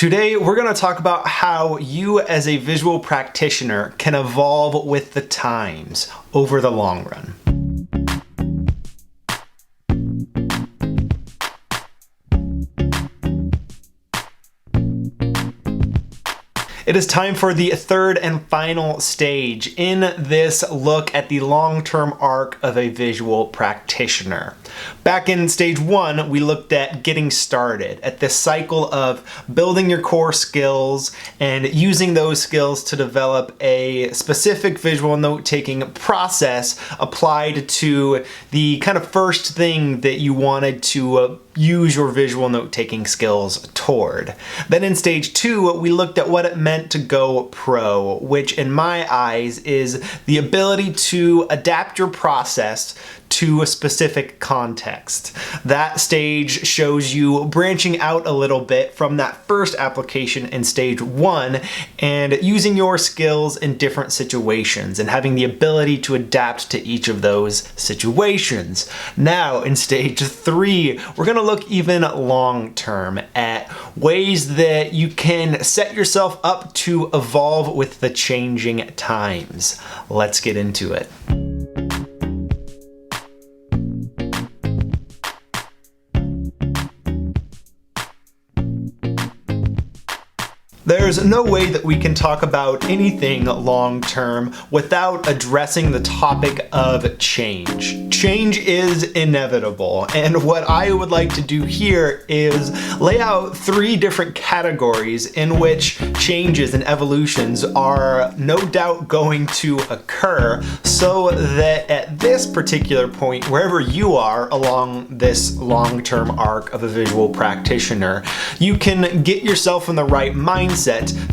Today, we're going to talk about how you as a visual practitioner can evolve with the times over the long run. It is time for the third and final stage in this look at the long-term arc of a visual practitioner. Back in stage one, we looked at getting started, at this cycle of building your core skills and using those skills to develop a specific visual note-taking process applied to the kind of first thing that you wanted to use your visual note-taking skills toward. Then in stage two, we looked at what it meant to go pro, which in my eyes is the ability to adapt your process to a specific context. That stage shows you branching out a little bit from that first application in stage one and using your skills in different situations and having the ability to adapt to each of those situations. Now in stage three, we're going to look even long term at ways that you can set yourself up to evolve with the changing times. Let's get into it. There's no way that we can talk about anything long-term without addressing the topic of change. Change is inevitable, and what I would like to do here is lay out three different categories in which changes and evolutions are no doubt going to occur, so that at this particular point, wherever you are along this long-term arc of a visual practitioner, you can get yourself in the right mindset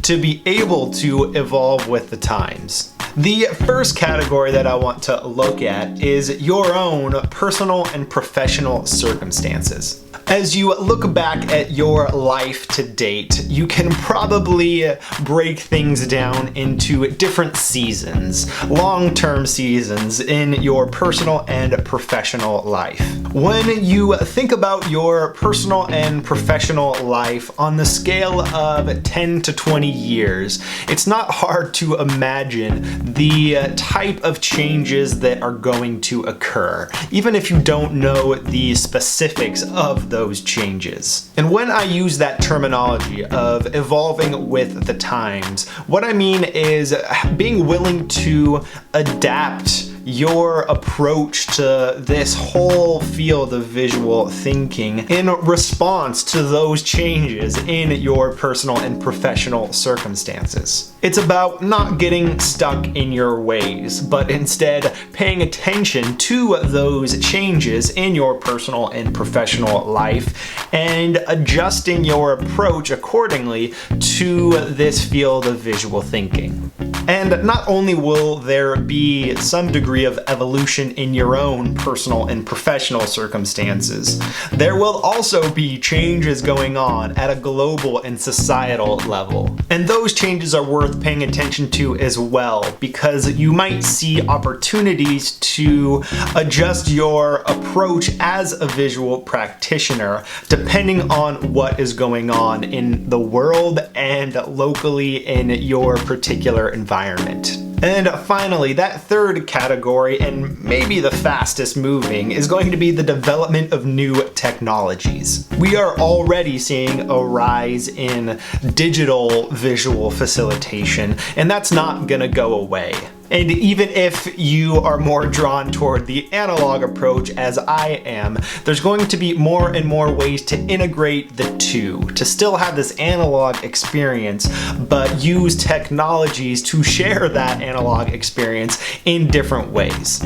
to be able to evolve with the times. The first category that I want to look at is your own personal and professional circumstances. As you look back at your life to date, you can probably break things down into different seasons, long-term seasons in your personal and professional life. When you think about your personal and professional life on the scale of 10 to 20 years, it's not hard to imagine the type of changes that are going to occur, even if you don't know the specifics of those changes. And when I use that terminology of evolving with the times, what I mean is being willing to adapt your approach to this whole field of visual thinking in response to those changes in your personal and professional circumstances. It's about not getting stuck in your ways, but instead paying attention to those changes in your personal and professional life and adjusting your approach accordingly to this field of visual thinking. And not only will there be some degree of evolution in your own personal and professional circumstances, there will also be changes going on at a global and societal level. And those changes are worth paying attention to as well, because you might see opportunities to adjust your approach as a visual practitioner depending on what is going on in the world and locally in your particular environment. And finally, that third category, and maybe the fastest moving, is going to be the development of new technologies. We are already seeing a rise in digital visual facilitation, and that's not gonna go away. And even if you are more drawn toward the analog approach as I am, there's going to be more and more ways to integrate the two, to still have this analog experience, but use technologies to share that analog experience in different ways.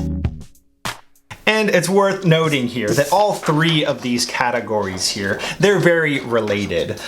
And it's worth noting here that all three of these categories here, they're very related.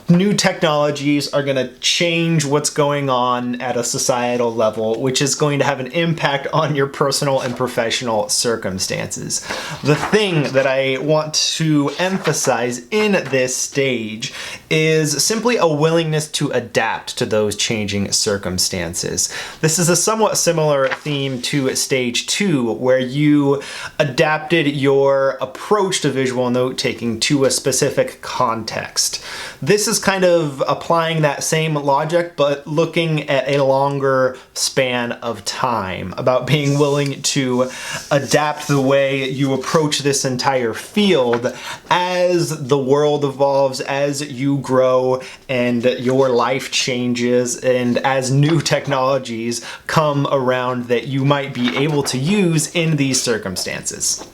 New technologies are going to change what's going on at a societal level, which is going to have an impact on your personal and professional circumstances. The thing that I want to emphasize in this stage is simply a willingness to adapt to those changing circumstances. This is a somewhat similar theme to stage two, where you adapted your approach to visual note-taking to a specific context. This is kind of applying that same logic, but looking at a longer span of time, about being willing to adapt the way you approach this entire field as the world evolves, as you grow and your life changes, and as new technologies come around that you might be able to use in these circumstances.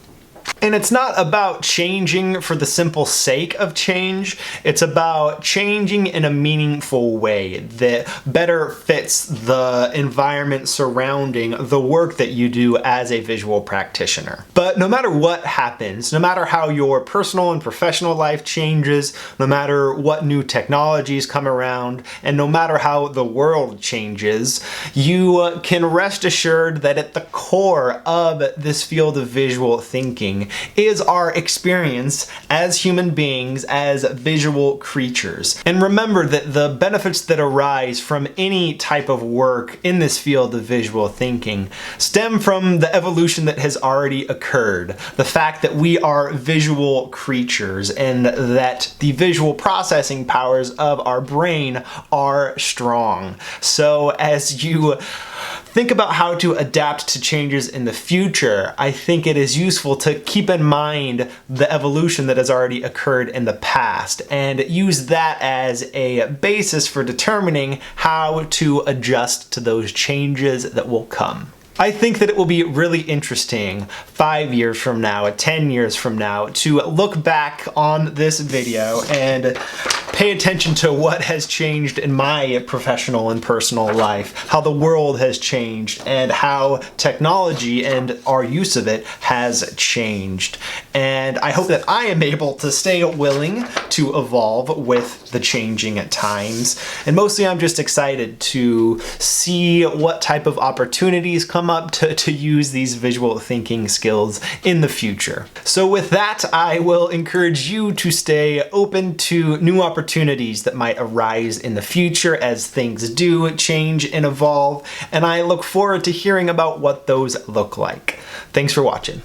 And it's not about changing for the simple sake of change. It's about changing in a meaningful way that better fits the environment surrounding the work that you do as a visual practitioner. But no matter what happens, no matter how your personal and professional life changes, no matter what new technologies come around, and no matter how the world changes, you can rest assured that at the core of this field of visual thinking is our experience as human beings, as visual creatures. And remember that the benefits that arise from any type of work in this field of visual thinking stem from the evolution that has already occurred. The fact that we are visual creatures and that the visual processing powers of our brain are strong. So as you think about how to adapt to changes in the future, I think it is useful to keep in mind the evolution that has already occurred in the past and use that as a basis for determining how to adjust to those changes that will come. I think that it will be really interesting 5 years from now, 10 years from now, to look back on this video and pay attention to what has changed in my professional and personal life, how the world has changed, and how technology and our use of it has changed. And I hope that I am able to stay willing to evolve with the changing at times. And mostly I'm just excited to see what type of opportunities come up to use these visual thinking skills in the future. So with that, I will encourage you to stay open to new opportunities that might arise in the future as things do change and evolve, and I look forward to hearing about what those look like. Thanks for watching.